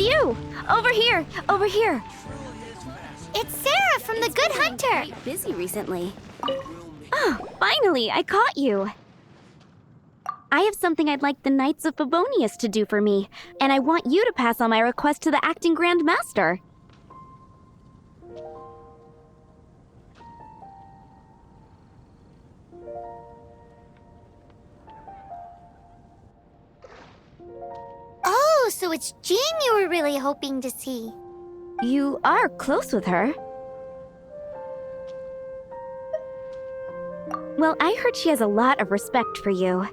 you! Over here! Over here! It's Sarah from the Good Hunter! Busy recently. Oh, finally, I caught you! I have something I'd like the Knights of Favonius to do for me, and I want you to pass on my request to the acting Grand Master. Oh, so it's Jean you were really hoping to see. You are close with her. Well, I heard she has a lot of respect for you.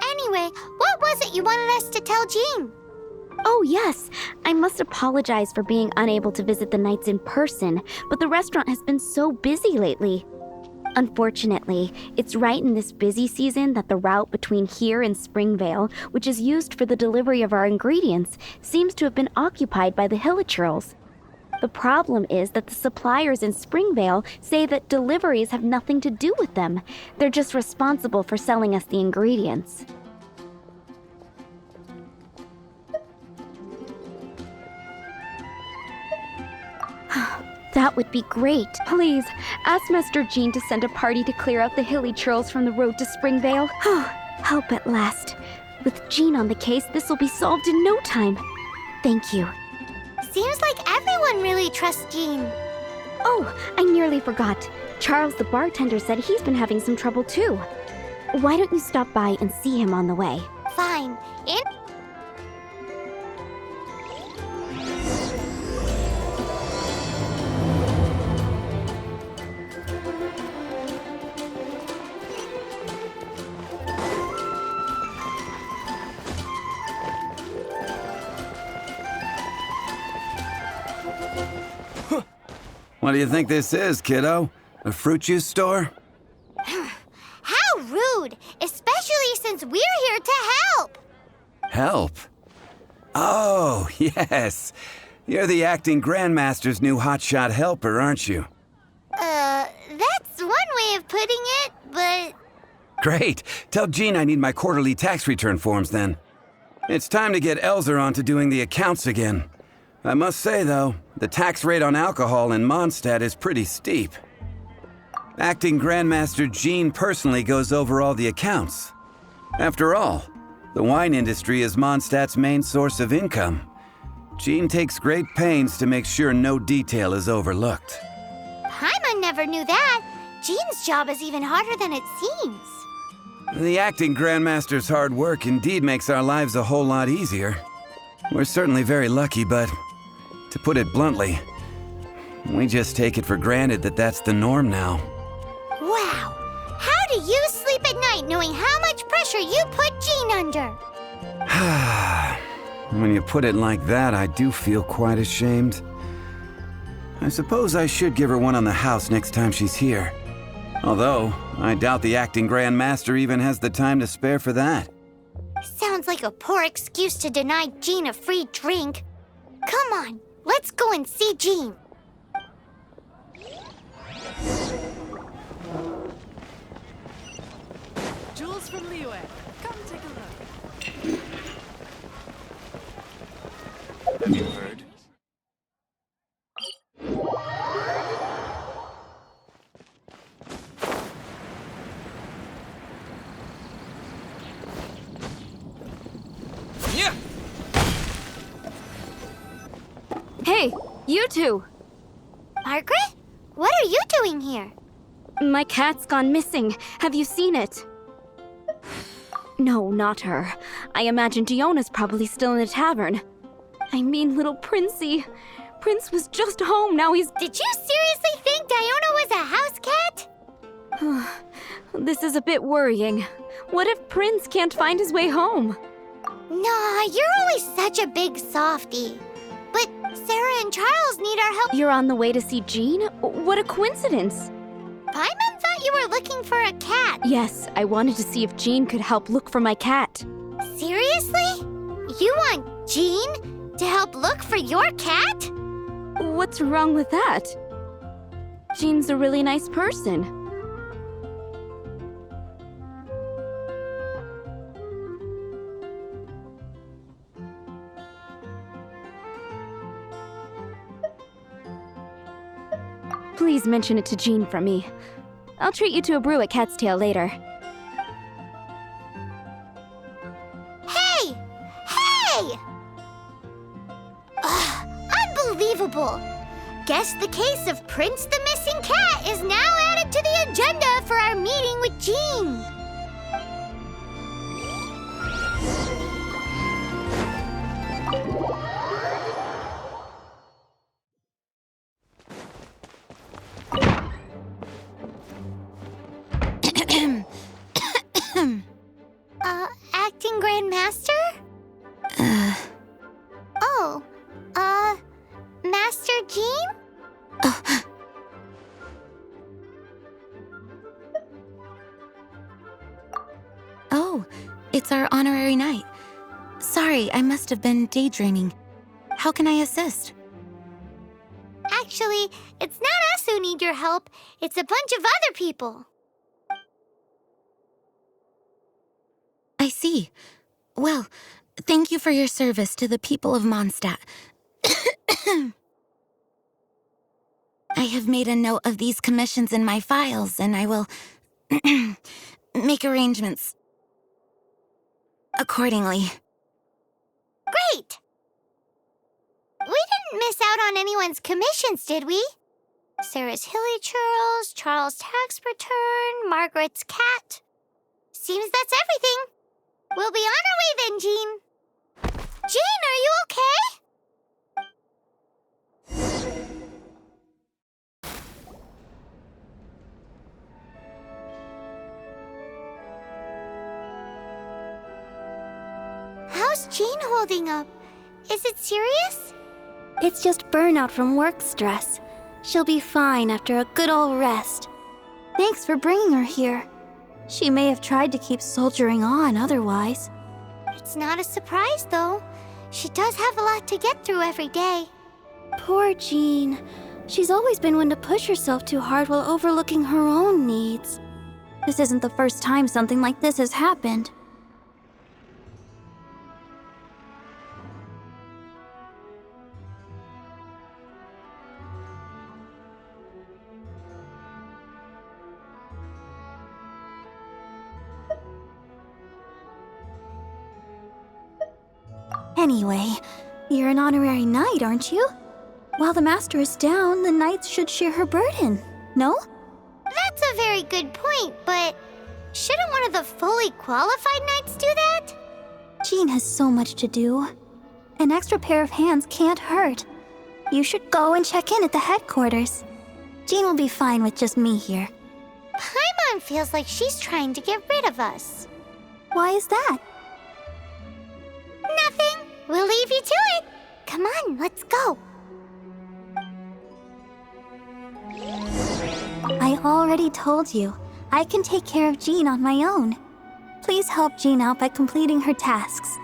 Anyway, what was it you wanted us to tell Jean? Oh, yes. I must apologize for being unable to visit the Knights in person, but the restaurant has been so busy lately. Unfortunately, it's right in this busy season that the route between here and Springvale, which is used for the delivery of our ingredients, seems to have been occupied by the Hilichurls. The problem is that the suppliers in Springvale say that deliveries have nothing to do with them. They're just responsible for selling us the ingredients. That would be great. Please, ask Master Jean to send a party to clear out the Hilichurls from the road to Springvale. Help at last. With Jean on the case, this will be solved in no time. Thank you. Seems like everyone really trusts Jean. Oh, I nearly forgot. Charles the bartender said he's been having some trouble too. Why don't you stop by and see him on the way? Fine. What do you think this is, kiddo? A fruit juice store? How rude! Especially since we're here to help! Help? Oh, yes. You're the acting Grandmaster's new hotshot helper, aren't you? That's one way of putting it, but... Great. Tell Jean I need my quarterly tax return forms then. It's time to get Elzer on to doing the accounts again. I must say, though, the tax rate on alcohol in Mondstadt is pretty steep. Acting Grandmaster Jean personally goes over all the accounts. After all, the wine industry is Mondstadt's main source of income. Jean takes great pains to make sure no detail is overlooked. Paimon never knew that. Jean's job is even harder than it seems. The acting Grandmaster's hard work indeed makes our lives a whole lot easier. We're certainly very lucky, but to put it bluntly, we just take it for granted that that's the norm now. Wow! How do you sleep at night knowing how much pressure you put Jean under? When you put it like that, I do feel quite ashamed. I suppose I should give her one on the house next time she's here. Although, I doubt the acting Grand Master even has the time to spare for that. Sounds like a poor excuse to deny Jean a free drink. Come on, let's go and see Jean. Jules from Liyue. Come take a look. Have you heard? Yeah. Hey, you two! Margaret? What are you doing here? My cat's gone missing. Have you seen it? No, not her. I imagine Diona's probably still in the tavern. I mean, little Princey. Prince was just home, now he's... Did you seriously think Diona was a house cat? This is a bit worrying. What if Prince can't find his way home? Nah, you're always such a big softie. But Sarah and Charles need our help. You're on the way to see Jean? What a coincidence! Paimon thought you were looking for a cat. Yes, I wanted to see if Jean could help look for my cat. Seriously? You want Jean to help look for your cat? What's wrong with that? Jean's a really nice person. Please mention it to Jean from me. I'll treat you to a brew at Cat's Tail later. Hey! Hey! Ugh, unbelievable! Guess the case of Prince the Missing Cat is now added to the agenda for our meeting with Jean. Acting Grand Master? Oh, Master Jean? Oh, it's our honorary knight. Sorry, I must have been daydreaming. How can I assist? Actually, it's not us who need your help. It's a bunch of other people. I see. Well, thank you for your service to the people of Mondstadt. I have made a note of these commissions in my files, and I will make arrangements accordingly. Great! We didn't miss out on anyone's commissions, did we? Sarah's Hilly Churls, Charles' tax return, Margaret's cat. Seems that's everything. We'll be on our way then, Jean. Jean, are you okay? How's Jean holding up? Is it serious? It's just burnout from work stress. She'll be fine after a good old rest. Thanks for bringing her here. She may have tried to keep soldiering on otherwise. It's not a surprise, though. She does have a lot to get through every day. Poor Jean. She's always been one to push herself too hard while overlooking her own needs. This isn't the first time something like this has happened. Anyway, you're an honorary knight, aren't you? While the master is down, the knights should share her burden, no? That's a very good point, but shouldn't one of the fully qualified knights do that? Jean has so much to do. An extra pair of hands can't hurt. You should go and check in at the headquarters. Jean will be fine with just me here. Paimon feels like she's trying to get rid of us. Why is that? Nothing. We'll leave you to it. Come on, let's go. I already told you. I can take care of Jean on my own. Please help Jean out by completing her tasks.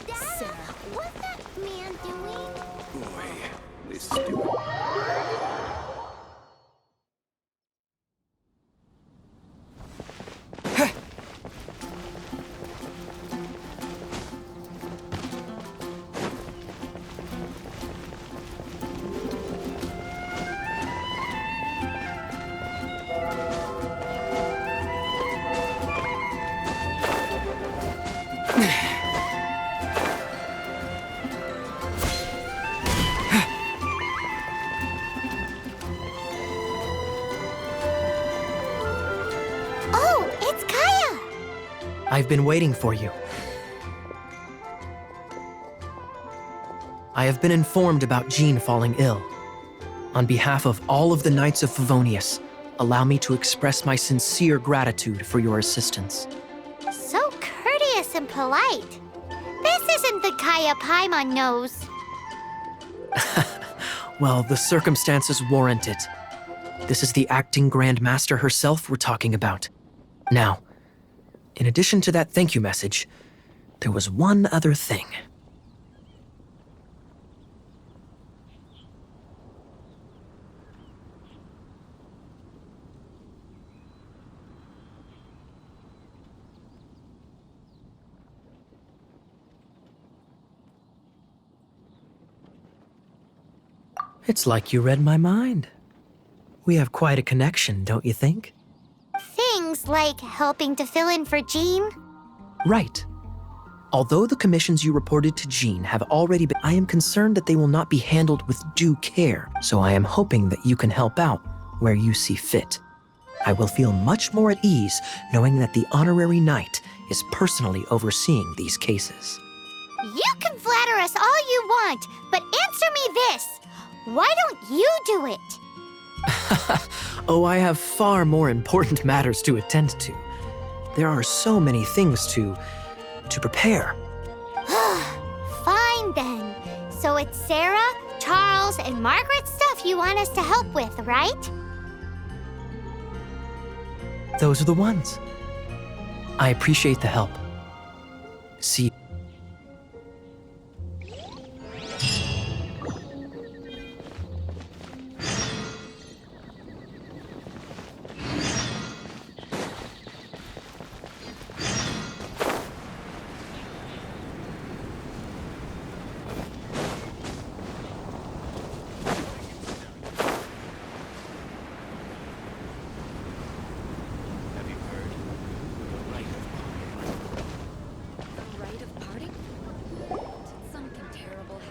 Dad, what's that man doing? Boy, this stupid. Oh, it's Kaya! I've been waiting for you. I have been informed about Jean falling ill. On behalf of all of the Knights of Favonius, allow me to express my sincere gratitude for your assistance. So courteous and polite. This isn't the Kaya Paimon knows. Well, the circumstances warrant it. This is the acting Grand Master herself we're talking about. Now, in addition to that thank you message, there was one other thing. It's like you read my mind. We have quite a connection, don't you think? Things like helping to fill in for Jean? Right. Although the commissions you reported to Jean have already been, I am concerned that they will not be handled with due care, so I am hoping that you can help out where you see fit. I will feel much more at ease knowing that the honorary knight is personally overseeing these cases. You can flatter us all you want, but answer me this. Why don't you do it? Oh, I have far more important matters to attend to. There are so many things to prepare. Fine then. So it's Sarah, Charles, and Margaret's stuff you want us to help with, right? Those are the ones. I appreciate the help. See.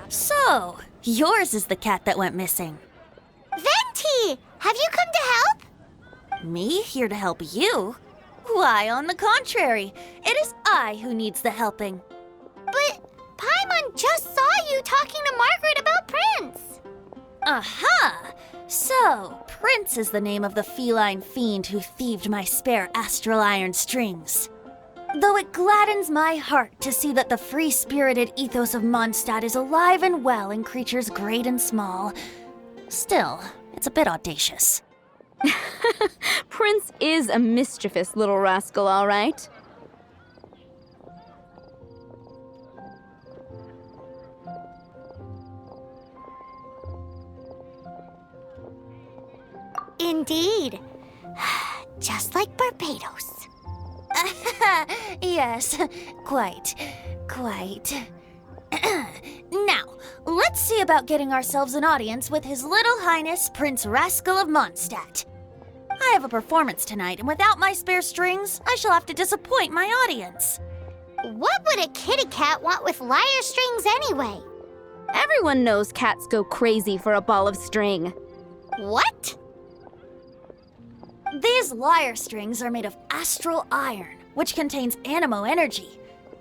So, yours is the cat that went missing. Venti! Have you come to help? Me here to help you? Why, on the contrary, it is I who needs the helping. But Paimon just saw you talking to Margaret about Prince. Aha! So, Prince is the name of the feline fiend who thieved my spare astral iron strings. Though it gladdens my heart to see that the free-spirited ethos of Mondstadt is alive and well in creatures great and small, still, it's a bit audacious. Prince is a mischievous little rascal, all right. Indeed. Just like Barbados. Yes, quite. Now, let's see about getting ourselves an audience with His Little Highness Prince Rascal of Mondstadt. I have a performance tonight, and without my spare strings, I shall have to disappoint my audience. What would a kitty cat want with lyre strings anyway? Everyone knows cats go crazy for a ball of string. What? These lyre strings are made of astral iron, which contains animo energy.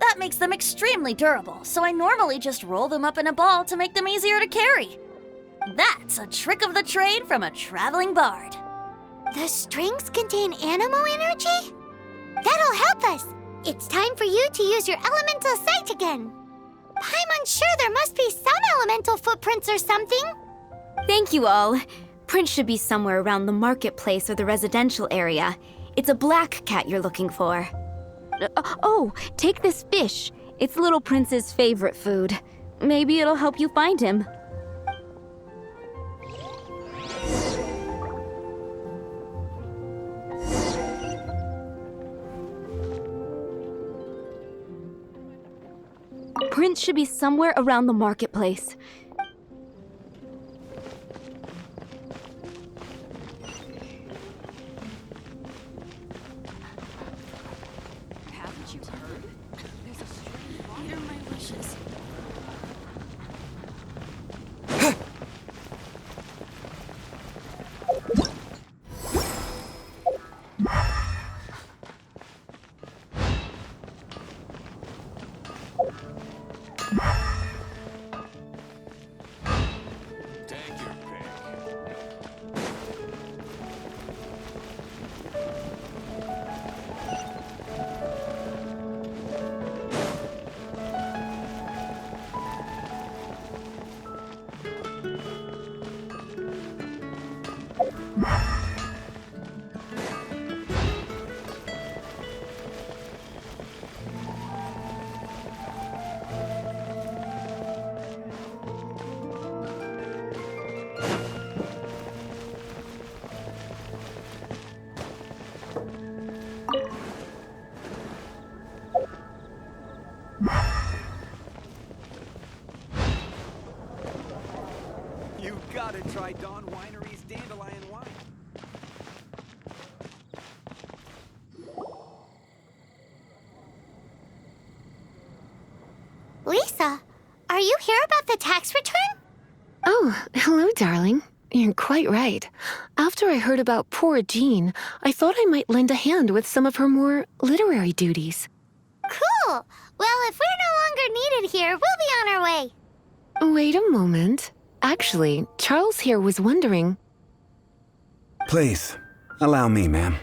That makes them extremely durable, so I normally just roll them up in a ball to make them easier to carry. That's a trick of the trade from a traveling bard. The strings contain animo energy? That'll help us. It's time for you to use your elemental sight again. I'm unsure there must be some elemental footprints or something. Thank you all. Prince should be somewhere around the marketplace or the residential area. It's a black cat you're looking for. Oh, take this fish. It's Little Prince's favorite food. Maybe it'll help you find him. Prince should be somewhere around the marketplace. Haven't you heard? There's a strange water in my wishes. Take your pick. You gotta try Dawn Winery's Dandelion Wine. Lisa, are you here about the tax return? Oh, hello, darling. You're quite right. After I heard about poor Jean, I thought I might lend a hand with some of her more literary duties. Cool. Well, if we're no longer needed here, we'll be on our way. Wait a moment. Actually, Charles here was wondering. Please, allow me, ma'am.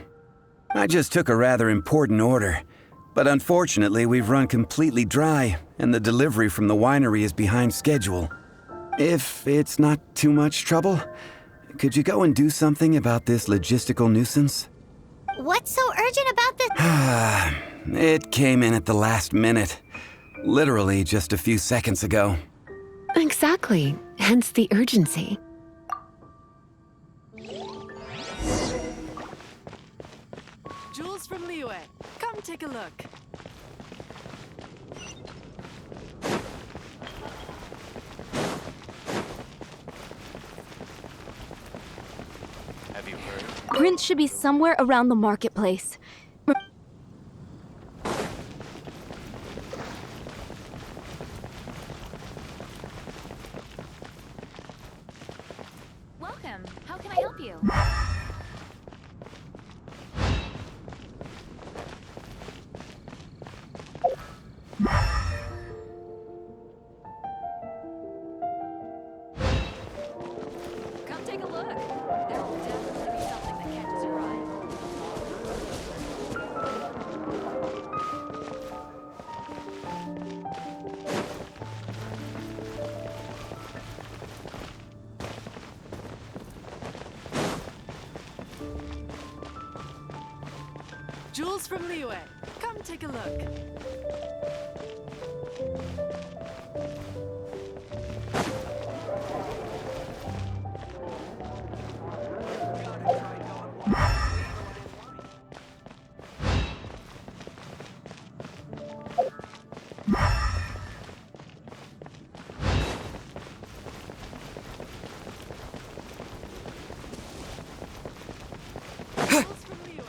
I just took a rather important order, but unfortunately we've run completely dry, and the delivery from the winery is behind schedule. If it's not too much trouble, could you go and do something about this logistical nuisance? What's so urgent about this? It came in at the last minute. Literally just a few seconds ago. Exactly, hence the urgency. Jules from Liyue, come take a look. Have you heard? Prince should be somewhere around the marketplace. Welcome. How can I help you? Come take a look. There will definitely be something that catches your eye. Jules from Liyue, come take a look. Jules from Liyue.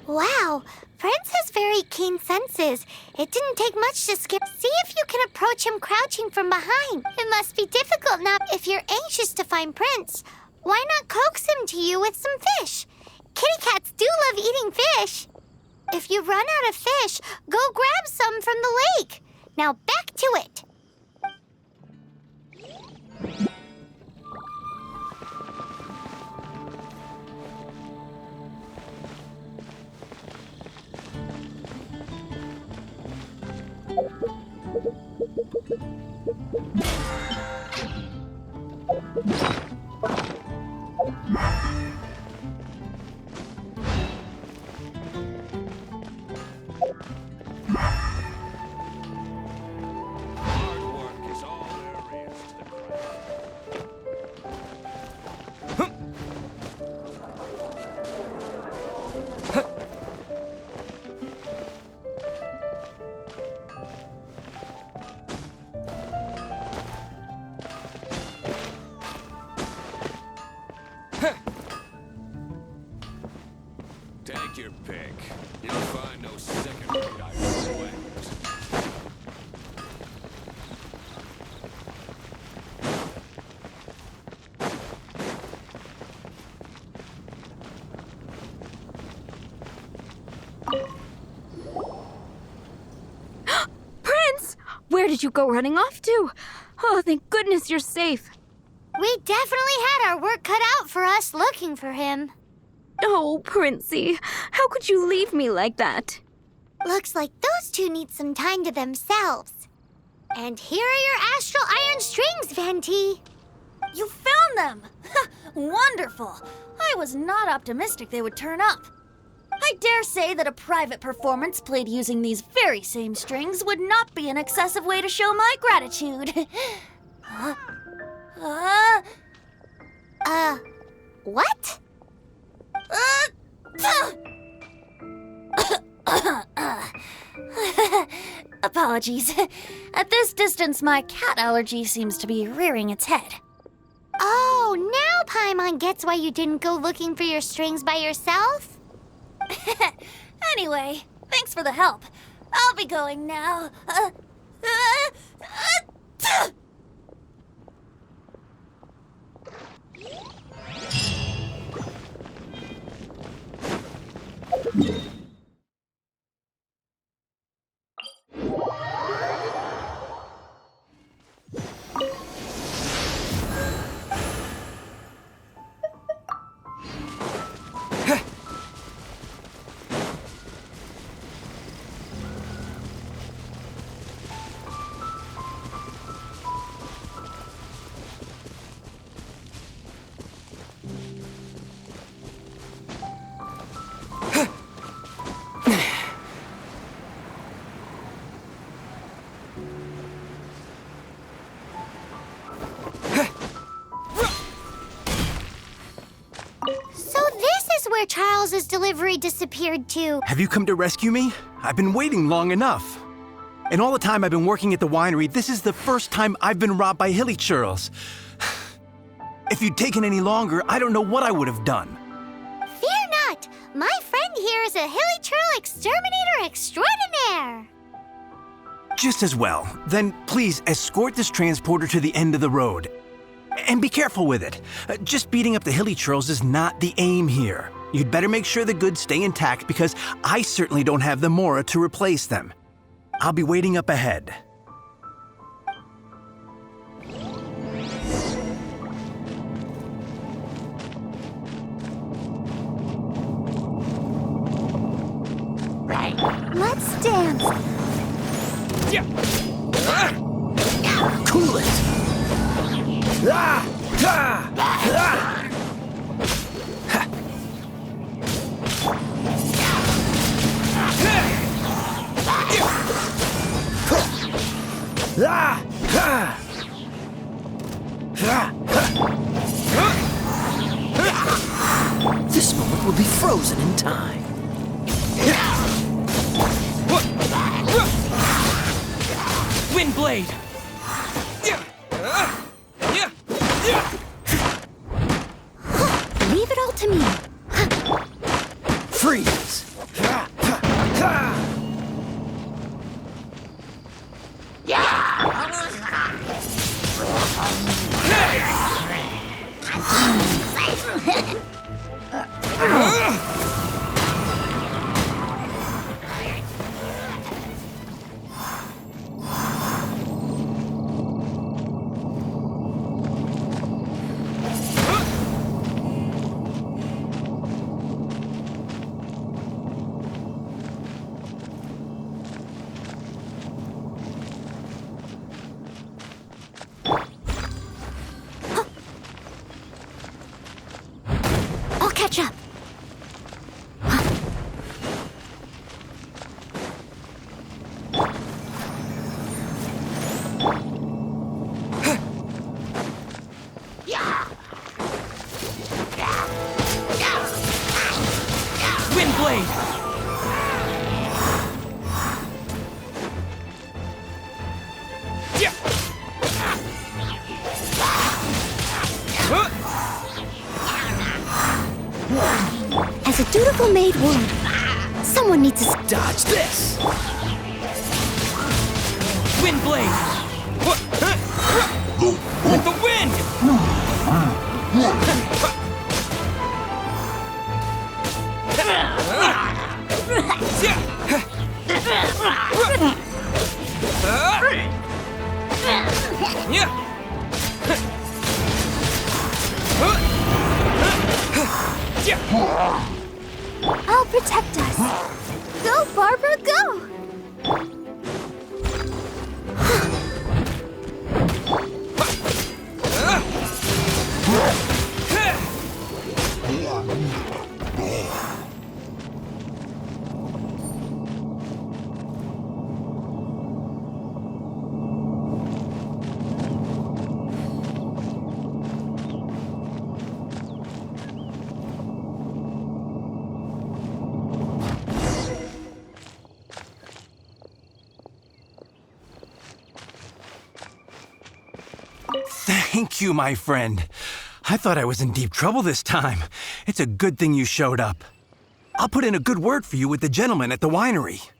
Wow, Prince has very keen senses. It didn't take much to scare. See if you can approach him crouching from behind. It must be difficult now if you're anxious to find Prince. Why not coax him to you with some fish? Kitty cats do love eating fish. If you run out of fish, go grab some from the lake. Now back to it. Hard work is all there is to the craft. Find no second-rate iron slayers. Prince! Where did you go running off to? Oh, thank goodness you're safe. We definitely had our work cut out for us looking for him. Oh, Princey, how could you leave me like that? Looks like those two need some time to themselves. And here are your astral iron strings, Venti. You found them! Wonderful! I was not optimistic they would turn up. I dare say that a private performance played using these very same strings would not be an excessive way to show my gratitude. What? Apologies. At this distance, my cat allergy seems to be rearing its head. Oh, now Paimon gets why you didn't go looking for your strings by yourself? Anyway, thanks for the help. I'll be going now. So this is where Charles's delivery disappeared to. Have you come to rescue me? I've been waiting long enough. And all the time I've been working at the winery, this is the first time I've been robbed by hilly churls. If you'd taken any longer, I don't know what I would have done. Fear not! My friend here is a hilly churl exterminator extraordinaire! Just as well. Then please escort this transporter to the end of the road. And be careful with it. Just beating up the hilly churls is not the aim here. You'd better make sure the goods stay intact because I certainly don't have the Mora to replace them. I'll be waiting up ahead. Let's dance! Cool it! This moment will be frozen in time. Windblade! Leave it all to me. Freeze! I'll catch up. Windblade! As a dutiful maid would, someone needs Dodge this! Wind blade! With the wind! I'll protect us. Go, Barbara, go! Thank you, my friend. I thought I was in deep trouble this time. It's a good thing you showed up. I'll put in a good word for you with the gentleman at the winery.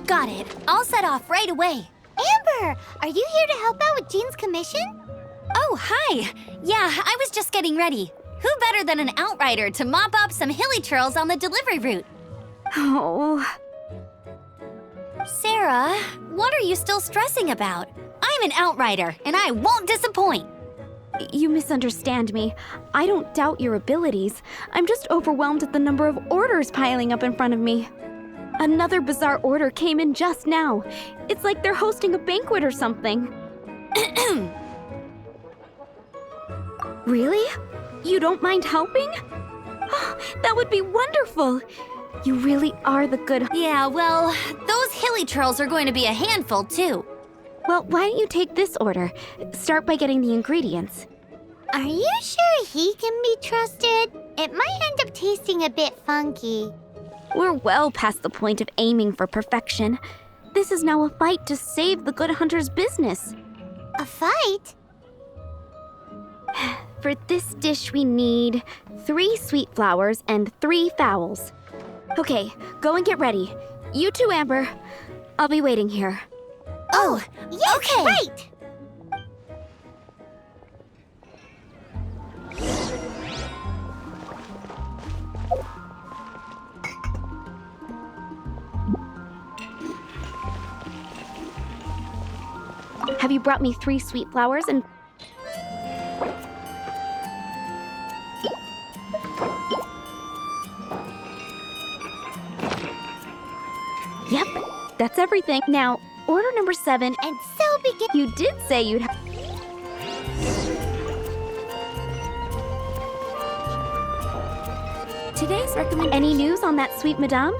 Got it. I'll set off right away. Amber, are you here to help out with Jean's commission? Oh, hi. Yeah, I was just getting ready. Who better than an outrider to mop up some hilly churls on the delivery route? Oh, Sarah, what are you still stressing about? I'm an outrider, and I won't disappoint. you misunderstand me. I don't doubt your abilities. I'm just overwhelmed at the number of orders piling up in front of me. Another bizarre order came in just now. It's like they're hosting a banquet or something. Really? You don't mind helping? Oh, that would be wonderful. You really are the good... Yeah, well, those hilly churls are going to be a handful, too. Well, why don't you take this order? Start by getting the ingredients. Are you sure he can be trusted? It might end up tasting a bit funky. We're well past the point of aiming for perfection. This is now a fight to save the Good Hunter's business. A fight? For this dish, we need 3 sweet flowers and 3 fowls. Okay, go and get ready. You too, Amber. I'll be waiting here. Oh, yes, okay. right! Have you brought me 3 sweet flowers and... Yep, that's everything. Now, order number 7, And so begin. you did say you'd have... Today's recommend... Any news on that sweet madame?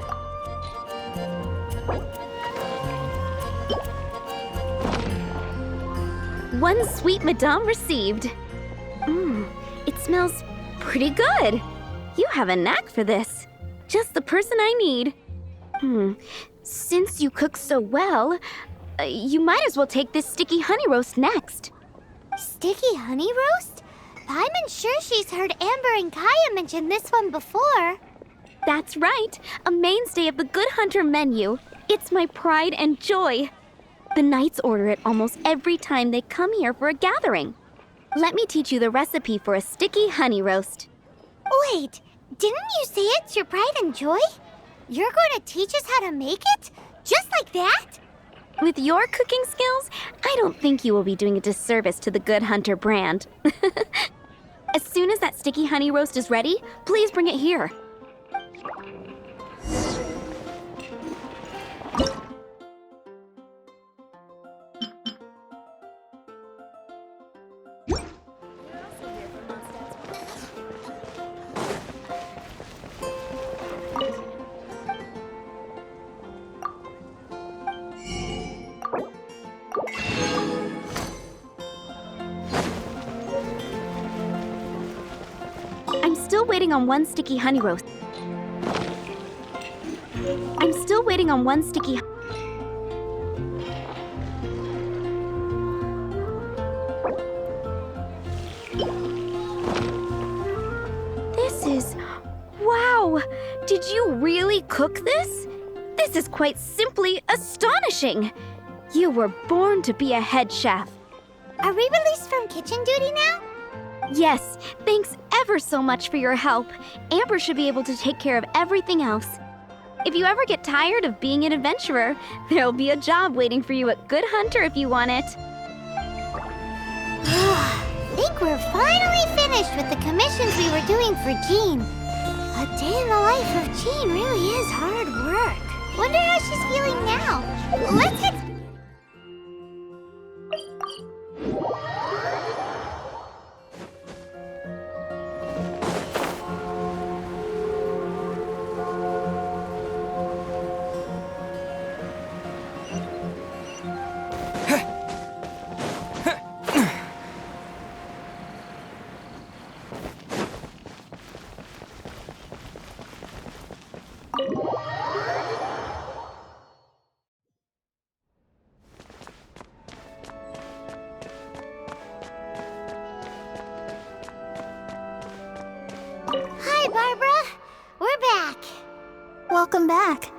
One sweet madame received. It smells pretty good. You have a knack for this. Just the person I need. Since you cook so well, you might as well take this sticky honey roast next. Sticky honey roast? I'm sure she's heard Amber and Kaya mention this one before. That's right, a mainstay of the Good Hunter menu. It's my pride and joy. The knights order it almost every time they come here for a gathering. Let me teach you the recipe for a sticky honey roast. Wait, didn't you say it's your pride and joy? You're going to teach us how to make it? Just like that? With your cooking skills, I don't think you will be doing a disservice to the Good Hunter brand. As soon as that sticky honey roast is ready, please bring it here. still waiting on one sticky honey roast. I'm still waiting on one sticky. This is... Wow! Did you really cook this? This is quite simply astonishing! You were born to be a head chef. Are we released from kitchen duty now? Yes, thanks ever so much for your help. Amber should be able to take care of everything else. If you ever get tired of being an adventurer, there'll be a job waiting for you at Good Hunter if you want it. Think we're finally finished with the commissions we were doing for Jean. A day in the life of Jean really is hard work. Wonder how she's feeling now. Let's head... Hi, Barbara. We're back. Welcome back.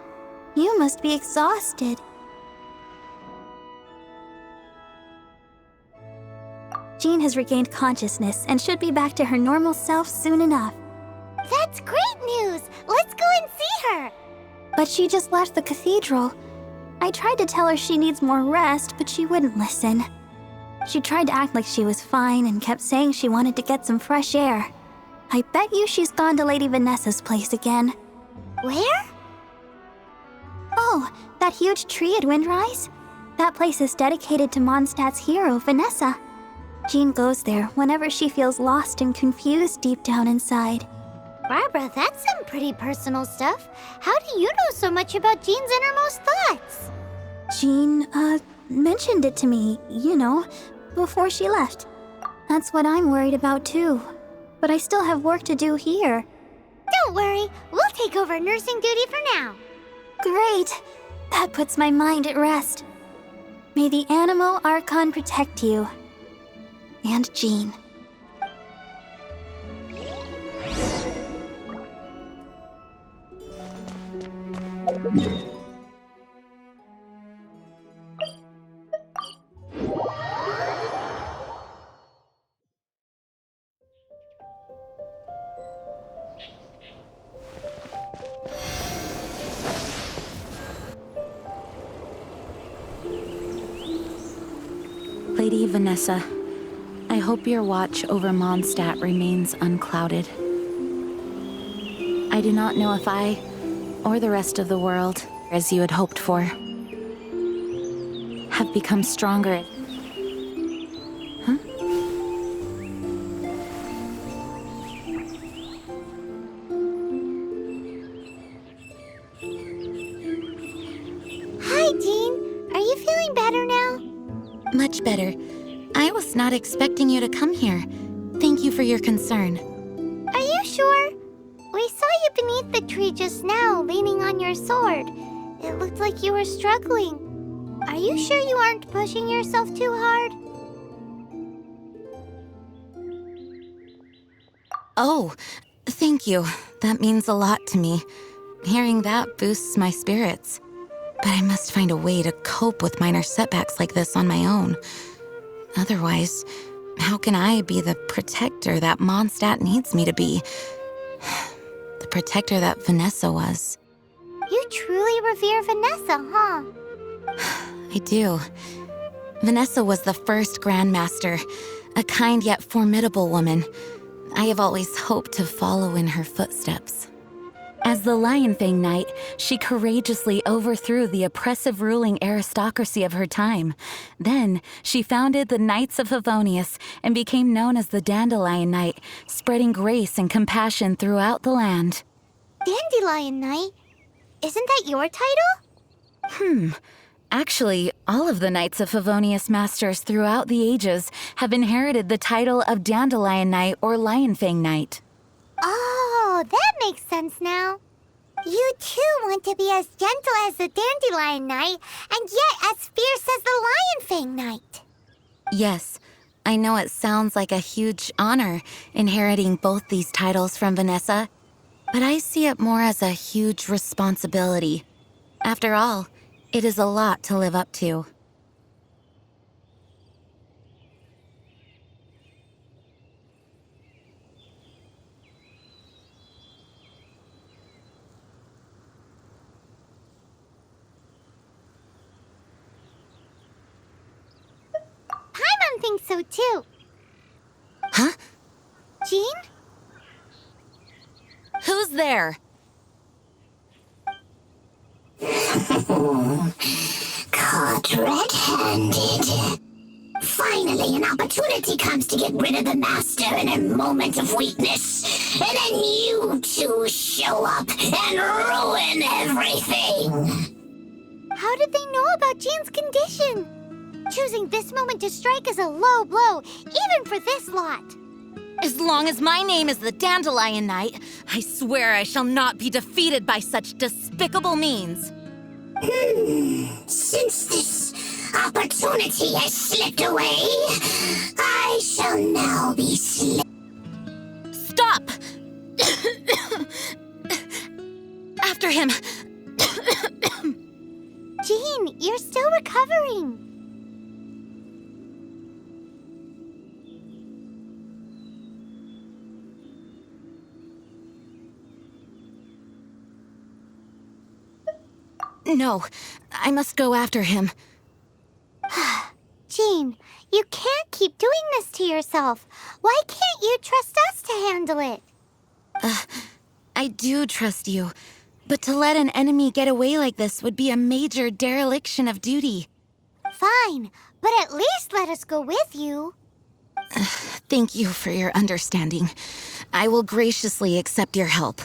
You must be exhausted. Jean has regained consciousness and should be back to her normal self soon enough. That's great news. Let's go and see her. But she just left the cathedral. I tried to tell her she needs more rest, but she wouldn't listen. She tried to act like she was fine and kept saying she wanted to get some fresh air. I bet you she's gone to Lady Vanessa's place again. Where? Oh, that huge tree at Windrise? That place is dedicated to Mondstadt's hero, Vanessa. Jean goes there whenever she feels lost and confused deep down inside. Barbara, that's some pretty personal stuff. How do you know so much about Jean's innermost thoughts? Jean, mentioned it to me, before she left. That's what I'm worried about too. But I still have work to do here. Don't worry, we'll take over nursing duty for now. Great! That puts my mind at rest. May the Animo Archon protect you. And Jean. Lady Vanessa, I hope your watch over Mondstadt remains unclouded. I do not know if I, or the rest of the world, as you had hoped for, have become stronger. Huh? Hi, Jean. Are you feeling better now? Much better. I was not expecting you to come here. Thank you for your concern. Are you sure? We saw you beneath the tree just now, leaning on your sword. It looked like you were struggling. Are you sure you aren't pushing yourself too hard? Oh, thank you. That means a lot to me. Hearing that boosts my spirits. But I must find a way to cope with minor setbacks like this on my own. Otherwise, how can I be the protector that Mondstadt needs me to be? The protector that Vanessa was. You truly revere Vanessa, huh? I do. Vanessa was the first Grandmaster, a kind yet formidable woman. I have always hoped to follow in her footsteps. As the Lionfang Knight, she courageously overthrew the oppressive ruling aristocracy of her time. Then, she founded the Knights of Favonius and became known as the Dandelion Knight, spreading grace and compassion throughout the land. Dandelion Knight? Isn't that your title? Actually, all of the Knights of Favonius Masters throughout the ages have inherited the title of Dandelion Knight or Lionfang Knight. Oh, that makes sense now. You too want to be as gentle as the Dandelion Knight, and yet as fierce as the Lion Fang Knight. Yes, I know it sounds like a huge honor inheriting both these titles from Vanessa, but I see it more as a huge responsibility. After all, it is a lot to live up to. Paimon thinks so too. Huh? Jean? Who's there? Caught red-handed. Finally, an opportunity comes to get rid of the Master in a moment of weakness. And then you two show up and ruin everything. How did they know about Jean's condition? Choosing this moment to strike is a low blow, even for this lot. As long as my name is the Dandelion Knight, I swear I shall not be defeated by such despicable means. Since this opportunity has slipped away, I shall now be Stop! After him! Jean, you're still recovering. No, I must go after him. Jean, you can't keep doing this to yourself. Why can't you trust us to handle it? I do trust you, but to let an enemy get away like this would be a major dereliction of duty. Fine, but at least let us go with you. Thank you for your understanding. I will graciously accept your help.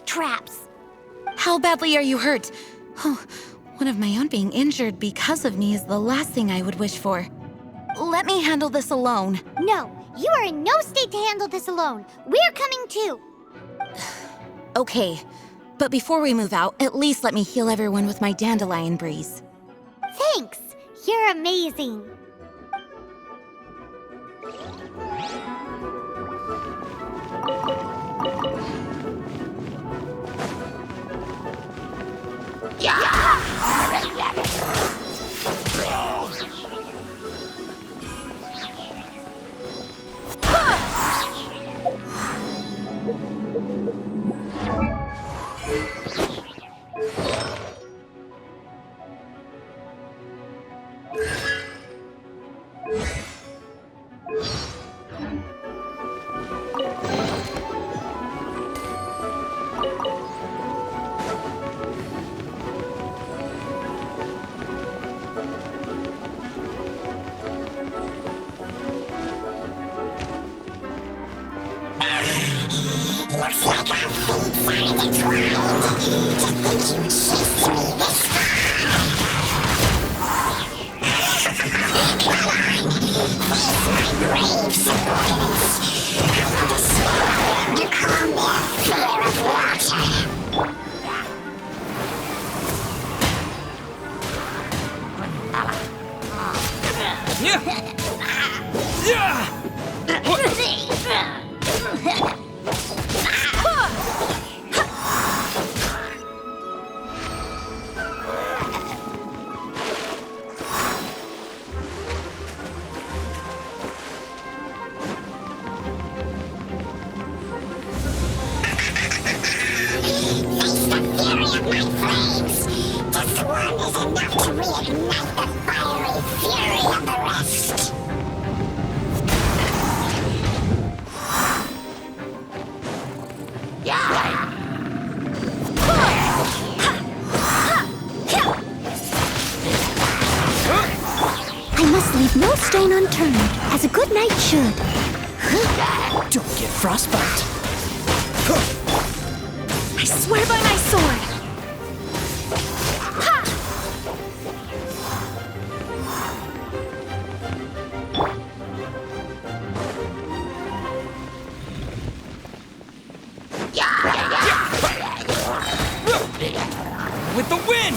Traps. How badly are you hurt? Oh, one of my own being injured because of me is the last thing I would wish for. Let me handle this alone. No, you are in no state to handle this alone. We're coming too. Okay, but before we move out, at least let me heal everyone with my dandelion breeze. Thanks. You're amazing. Looks like our feet finally entwined. To think you chased me this far. This my brave subordinates. I will destroy and calm their fear of water. to reignite the fiery fury of the rest. I must leave no stone unturned, as a good knight should. Don't get frostbite. I swear by my sword! With the wind!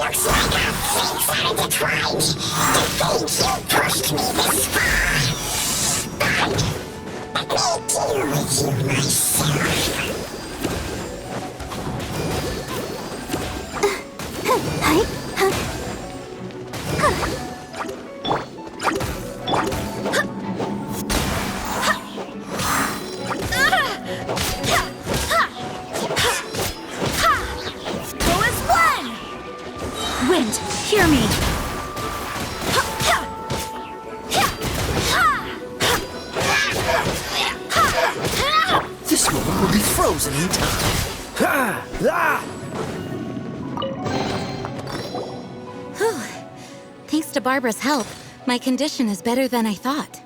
Looks like our fates are intertwined. To think you pushed me this far. But let me deal with you myself. Wind, hear me! This moment will be frozen in time. Thanks to Barbara's help, my condition is better than I thought.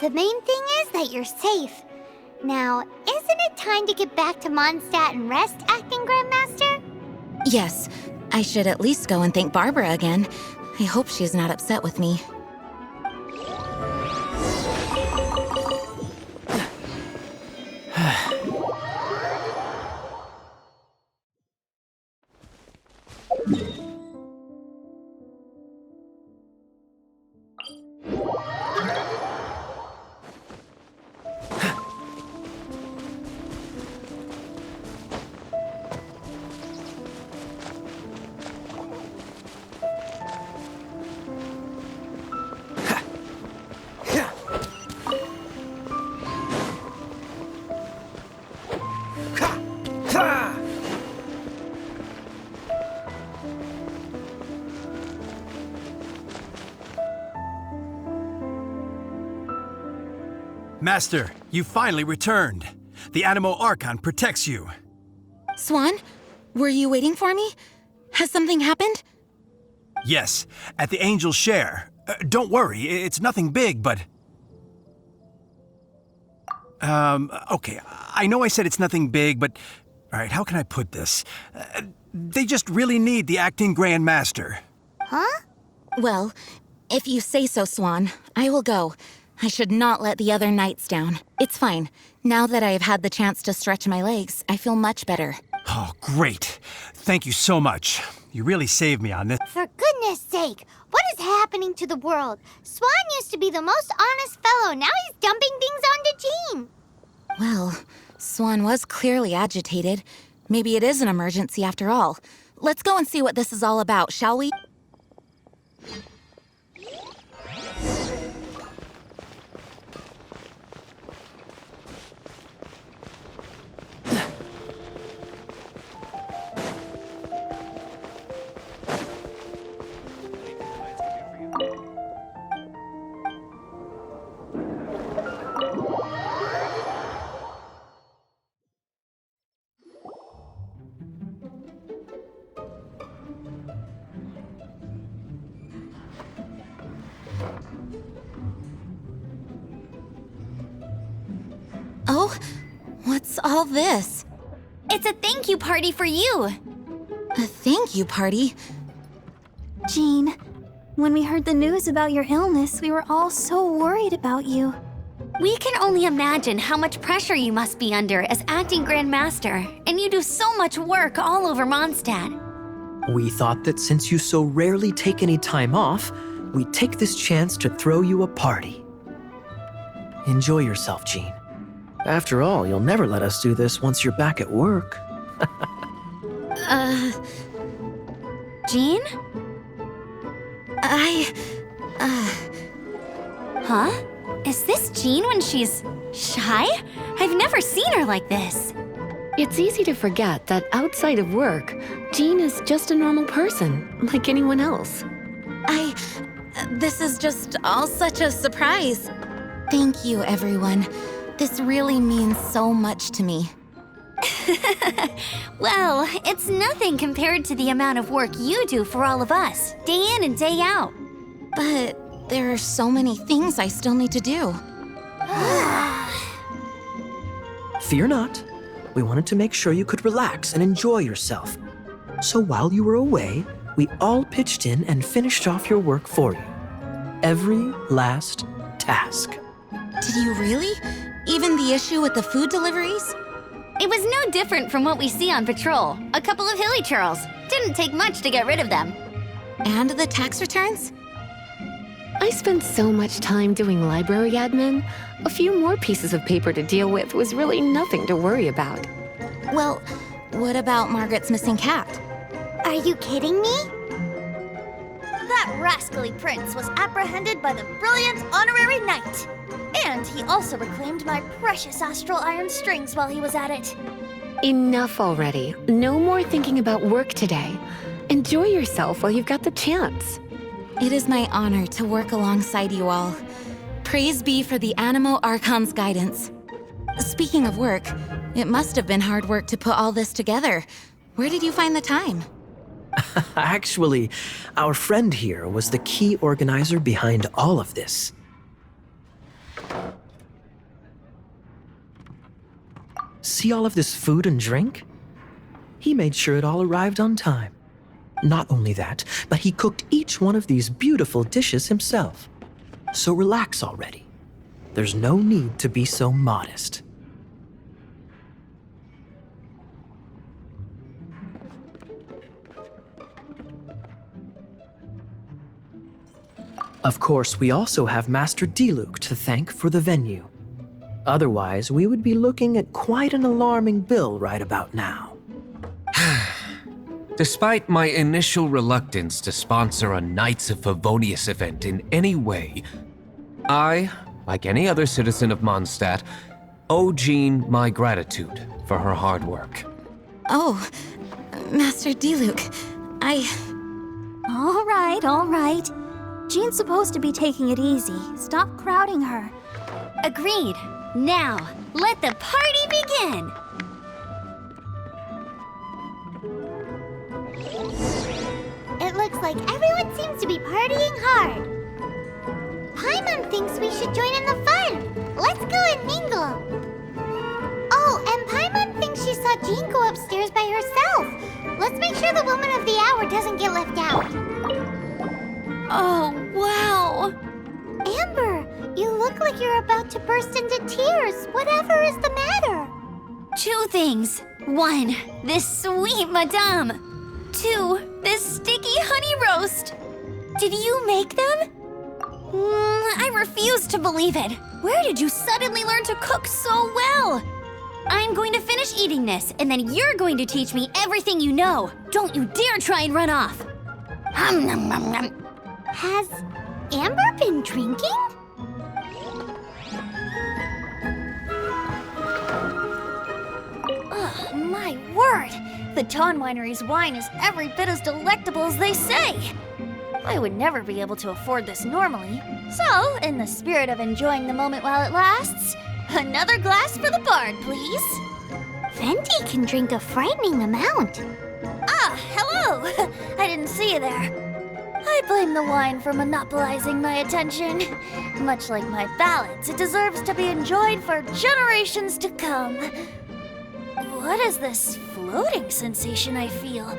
The main thing is that you're safe. Now, isn't it time to get back to Mondstadt and rest, Acting Grandmaster? Yes, I should at least go and thank Barbara again. I hope she's not upset with me. Master, you finally returned. The Animo Archon protects you. Swan, were you waiting for me? Has something happened? Yes, at the Angel's Share. Don't worry, it's nothing big, but... Okay, I know I said it's nothing big, but... Alright, how can I put this? They just really need the Acting Grand Master. Huh? Well, if you say so, Swan, I will go. I should not let the other knights down. It's fine. Now that I have had the chance to stretch my legs, I feel much better. Oh, great. Thank you so much. You really saved me on this. For goodness sake, what is happening to the world? Swan used to be the most honest fellow. Now he's dumping things onto Jean. Well, Swan was clearly agitated. Maybe it is an emergency after all. Let's go and see what this is all about, shall we? Oh, what's all this? It's a thank you party for you. A thank you party? Jean, when we heard the news about your illness, we were all so worried about you. We can only imagine how much pressure you must be under as acting Grand Master, and you do so much work all over Mondstadt. We thought that since you so rarely take any time off, we'd take this chance to throw you a party. Enjoy yourself, Jean. After all, you'll never let us do this once you're back at work. Jean? Huh? Is this Jean when she's shy? I've never seen her like this. It's easy to forget that outside of work, Jean is just a normal person, like anyone else. This is just all such a surprise. Thank you, everyone. This really means so much to me. Well, it's nothing compared to the amount of work you do for all of us, day in and day out. But there are so many things I still need to do. Fear not. We wanted to make sure you could relax and enjoy yourself. So while you were away, we all pitched in and finished off your work for you. Every last task. Did you really? Even the issue with the food deliveries? It was no different from what we see on patrol. A couple of hilly churls. Didn't take much to get rid of them. And the tax returns? I spent so much time doing library admin. A few more pieces of paper to deal with was really nothing to worry about. Well, what about Margaret's missing cat? Are you kidding me? That rascally prince was apprehended by the brilliant honorary knight. And he also reclaimed my precious astral iron strings while he was at it. Enough already. No more thinking about work today. Enjoy yourself while you've got the chance. It is my honor to work alongside you all. Praise be for the Animo Archon's guidance. Speaking of work, it must have been hard work to put all this together. Where did you find the time? Actually, our friend here was the key organizer behind all of this. See all of this food and drink? He made sure it all arrived on time. Not only that, but he cooked each one of these beautiful dishes himself. So relax already. There's no need to be so modest. Of course, we also have Master Diluc to thank for the venue. Otherwise, we would be looking at quite an alarming bill right about now. Despite my initial reluctance to sponsor a Knights of Favonius event in any way, I, like any other citizen of Mondstadt, owe Jean my gratitude for her hard work. Oh, Master Diluc, All right. Jean's supposed to be taking it easy. Stop crowding her. Agreed. Now, let the party begin! It looks like everyone seems to be partying hard. Paimon thinks we should join in the fun. Let's go and mingle. Oh, and Paimon thinks she saw Jean go upstairs by herself. Let's make sure the woman of the hour doesn't get left out. Oh, wow! Amber, you look like you're about to burst into tears. Whatever is the matter? 2 things. 1, this sweet madame. 2, this sticky honey roast. Did you make them? I refuse to believe it. Where did you suddenly learn to cook so well? I'm going to finish eating this, and then you're going to teach me everything you know. Don't you dare try and run off. Has Amber been drinking? Ugh, my word! The Dawn Winery's wine is every bit as delectable as they say. I would never be able to afford this normally. So, in the spirit of enjoying the moment while it lasts, another glass for the bard, please. Venti can drink a frightening amount. Ah, hello! I didn't see you there. I blame the wine for monopolizing my attention. Much like my ballads, it deserves to be enjoyed for generations to come. What is this floating sensation I feel?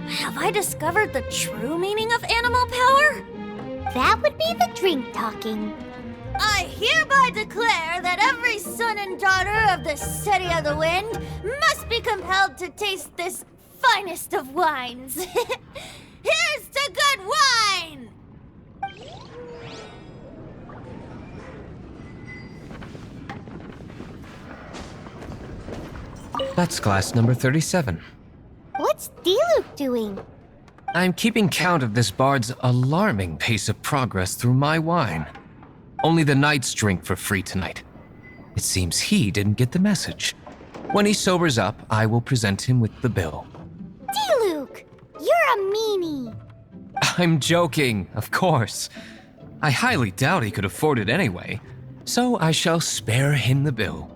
Have I discovered the true meaning of animal power? That would be the drink talking. I hereby declare that every son and daughter of the City of the Wind must be compelled to taste this finest of wines. Here's to good wine! That's class number 37. What What's Diluc doing? I'm keeping count of this bard's alarming pace of progress through my wine. Only the knights drink for free tonight. It seems he didn't get the message. When he sobers up, I will present him with the bill. Diluc, you're a meanie. I'm joking, of course. I highly doubt he could afford it anyway, so I shall spare him the bill.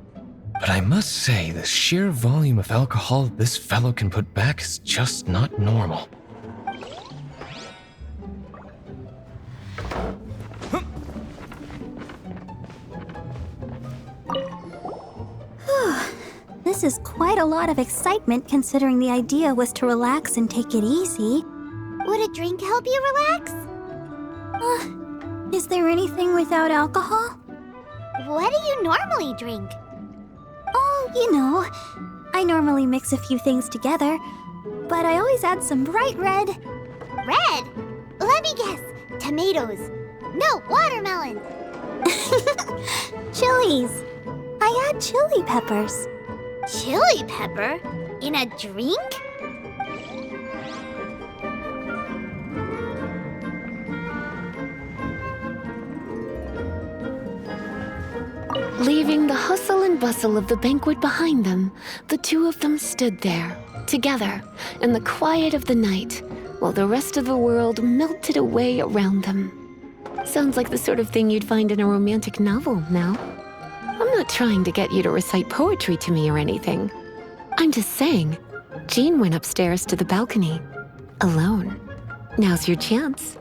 But I must say, the sheer volume of alcohol this fellow can put back is just not normal. This is quite a lot of excitement considering the idea was to relax and take it easy. Would a drink help you relax? Is there anything without alcohol? What do you normally drink? Oh, you know, I normally mix a few things together, but I always add some bright red. Red? Let me guess. Tomatoes. No, watermelon. Chilies. I add chili peppers. Chili pepper? In a drink? Leaving the hustle and bustle of the banquet behind them, the two of them stood there, together, in the quiet of the night, while the rest of the world melted away around them. Sounds like the sort of thing you'd find in a romantic novel, now. I'm not trying to get you to recite poetry to me or anything. I'm just saying, Jean went upstairs to the balcony, alone. Now's your chance.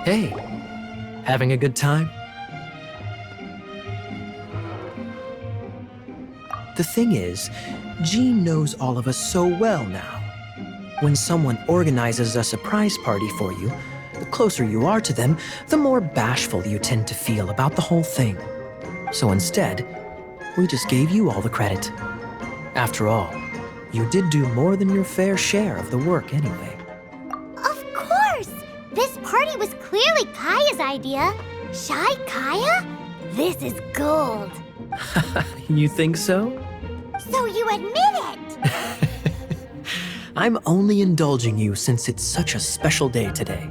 Hey, having a good time? The thing is, Jean knows all of us so well now. When someone organizes a surprise party for you, the closer you are to them, the more bashful you tend to feel about the whole thing. So instead, we just gave you all the credit. After all, you did do more than your fair share of the work anyway. Of course! This party was clearly Kaya's idea. Shy Kaya? This is gold. You think so? So you admit it! I'm only indulging you since it's such a special day today.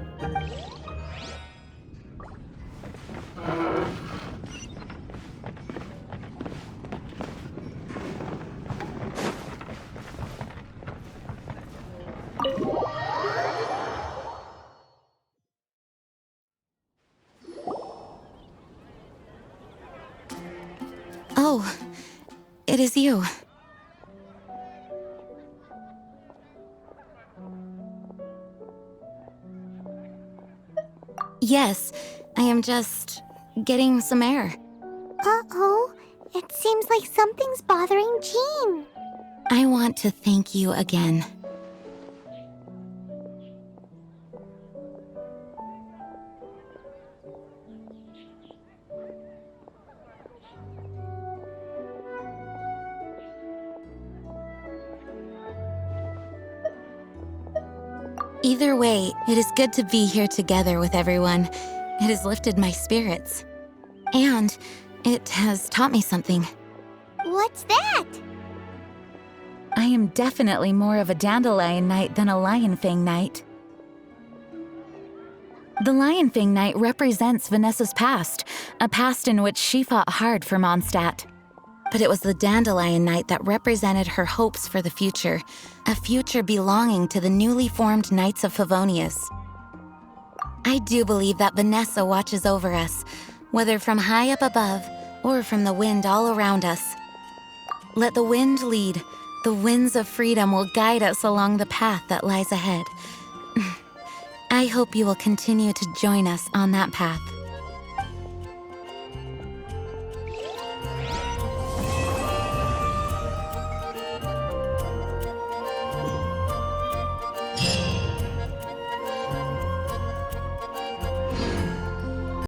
Oh, it is you. Yes, I am just getting some air. Uh-oh. It seems like something's bothering Jean. I want to thank you again. Either way, it is good to be here together with everyone. It has lifted my spirits. And it has taught me something. What's that? I am definitely more of a dandelion knight than a lionfang knight. The lionfang knight represents Vanessa's past, a past in which she fought hard for Mondstadt. But it was the dandelion knight that represented her hopes for the future, a future belonging to the newly formed Knights of Favonius. I do believe that Vanessa watches over us, whether from high up above or from the wind all around us. Let the wind lead. The winds of freedom will guide us along the path that lies ahead. I hope you will continue to join us on that path.